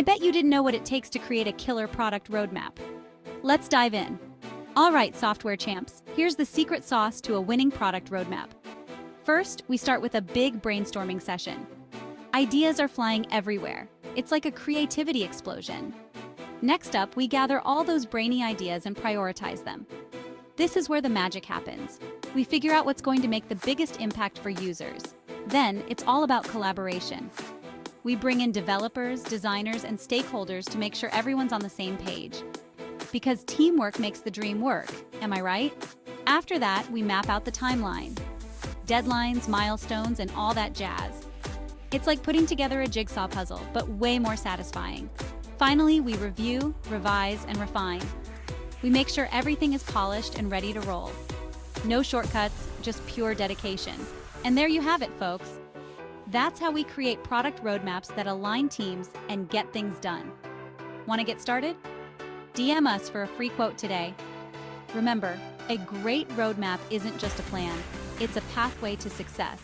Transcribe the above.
I bet you didn't know what it takes to create a killer product roadmap. Let's dive in. All right, software champs, here's the secret sauce to a winning product roadmap. First, we start with a big brainstorming session. Ideas are flying everywhere. It's like a creativity explosion. Next up, we gather all those brainy ideas and prioritize them. This is where the magic happens. We figure out what's going to make the biggest impact for users. Then, it's all about collaboration. We bring in developers, designers, and stakeholders to make sure everyone's on the same page. Because teamwork makes the dream work, am I right? After that, we map out the timeline. Deadlines, milestones, and all that jazz. It's like putting together a jigsaw puzzle, but way more satisfying. Finally, we review, revise, and refine. We make sure everything is polished and ready to roll. No shortcuts, just pure dedication. And there you have it, folks. That's how we create product roadmaps that align teams and get things done. Want to get started? DM us for a free quote today. Remember, a great roadmap isn't just a plan, it's a pathway to success.